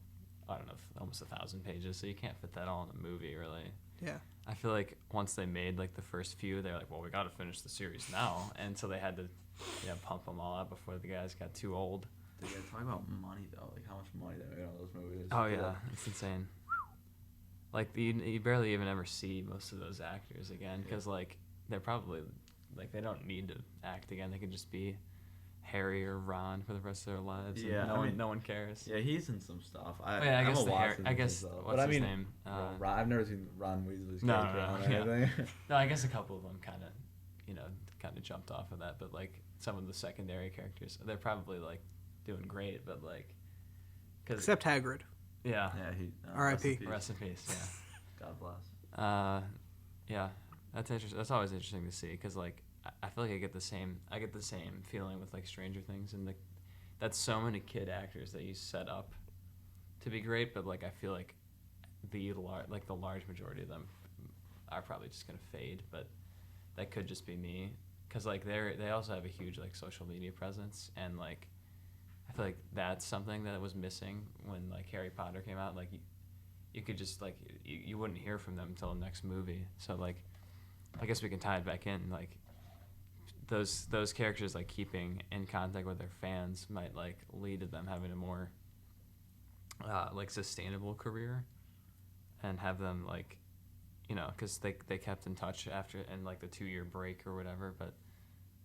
I don't know, almost 1,000 pages. So you can't fit that all in a movie, really. Yeah. I feel like once they made like the first few, they're like, well, we got to finish the series now, and so they had to, pump them all out before the guys got too old. Dude, yeah, talk about money though, like how much money they made on those movies. Oh yeah, it's insane. Like you barely even ever see most of those actors again because like they're probably like they don't need to act again. They could just be Harry or Ron for the rest of their lives. And Yeah, I mean- no one cares. Yeah, I guess I guess the Harry. I guess what's his name? I've never seen Ron Weasley's No, character no, on yeah. anything. No, I guess a couple of them kind of jumped off of that, but like some of the secondary characters, they're probably like doing great, but like, Except Hagrid. yeah, Yeah, he. R.I.P.. rest in peace, yeah. God bless. Yeah, that's interesting. That's always interesting to see because like I feel like I get the same feeling with like Stranger Things and that's so many kid actors that you set up to be great, but like I feel like the large majority of them are probably just gonna fade, but that could just be me because like they also have a huge like social media presence and like I feel like that's something that was missing when like Harry Potter came out. Like you could just like you wouldn't hear from them until the next movie. So like I guess we can tie it back in. Like those characters like keeping in contact with their fans might like lead to them having a more like sustainable career and have them like because they kept in touch after and like the 2-year break or whatever. But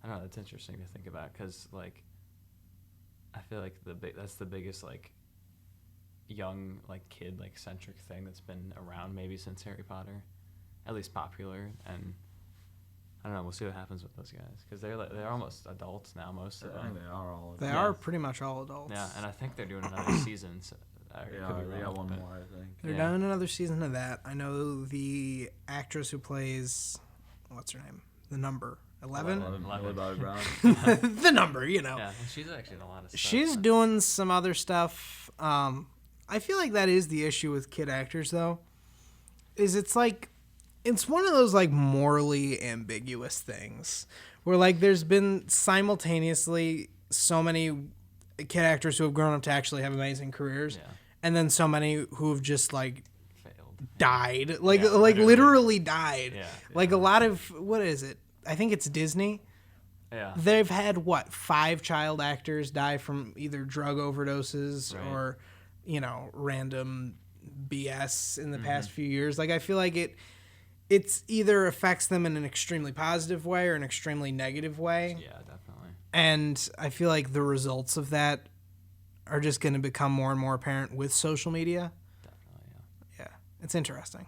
I don't know. That's interesting to think about because like I feel like that's the biggest like young like kid like centric thing that's been around maybe since Harry Potter, at least popular. And I don't know. We'll see what happens with those guys because they're almost adults now. Most of I think them. they are all. They Yeah. are pretty much all adults. Yeah, and I think they're doing another season. So I They could be are. They wrong, got one but- more, I think. They're Yeah. doing another season of that. I know the actress who plays, what's her name? The Number. 11? 11. Millie Bobby Brown. The Number, Yeah, and she's actually in a lot of stuff. She's but- doing some other stuff. I feel like that is the issue with kid actors, though. Is it's like, it's one of those like morally ambiguous things where like there's been simultaneously so many kid actors who have grown up to actually have amazing careers, Yeah. and then so many who have just like failed. died, like Yeah, like literally. literally died. Yeah. Like a lot of what is it? I think it's Disney. Yeah. They've had 5 child actors die from either drug overdoses Right. or random BS in the Mm-hmm. past few years. Like I feel like it's either affects them in an extremely positive way or an extremely negative way. Yeah, definitely. And I feel like the results of that are just going to become more and more apparent with social media. Definitely, yeah. Yeah. It's interesting.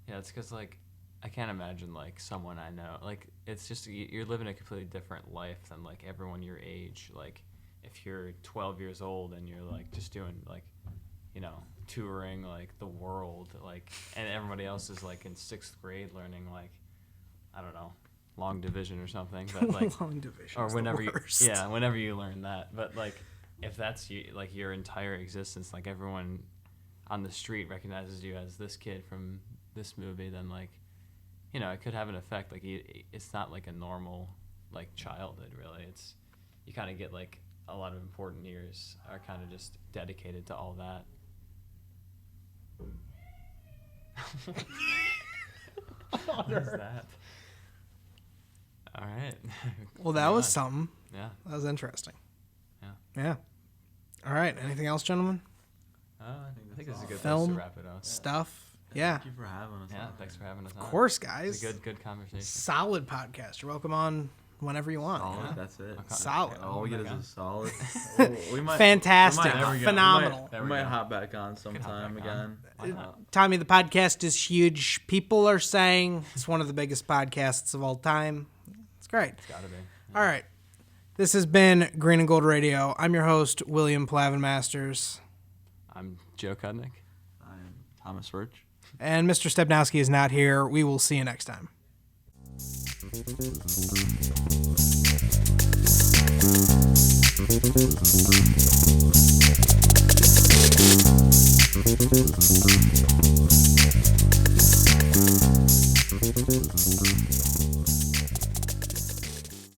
Yeah, it's because like I can't imagine like someone I know. Like it's just you're living a completely different life than like everyone your age. Like if you're 12 years old and you're like just doing like touring like the world, like, and everybody else is like in 6th grade learning like I don't know, long division or something. But like Long division. or is whenever the worst. whenever you learn that. But like if that's like your entire existence, like everyone on the street recognizes you as this kid from this movie, then like it could have an effect. Like it's not like a normal like childhood really. It's you kind of get like a lot of important years are kind of just dedicated to all that. What is that? All right. Well, that was something. Yeah. That was interesting. Yeah. Yeah. All right. Anything else, gentlemen? Oh, I think this is a good place Film, to wrap it up. Stuff. Yeah. Thank you for having us. Yeah, on. thanks for having us on. Of course, It's guys. a good conversation. Solid podcast. You're welcome on whenever you want. Solid. you know? That's it. Solid. All we get is Okay. a solid. we Fantastic. we might- Phenomenal. We might hop back on sometime back on. again. Why not? Tommy, the podcast is huge. People are saying it's one of the biggest podcasts of all time. It's great. It's gotta be. All right. This has been Green and Gold Radio. I'm your host, William Plavin Masters. I'm Joe Kudnick. I'm Thomas Birch. And Mr. Stepnowski is not here. We will see you next time.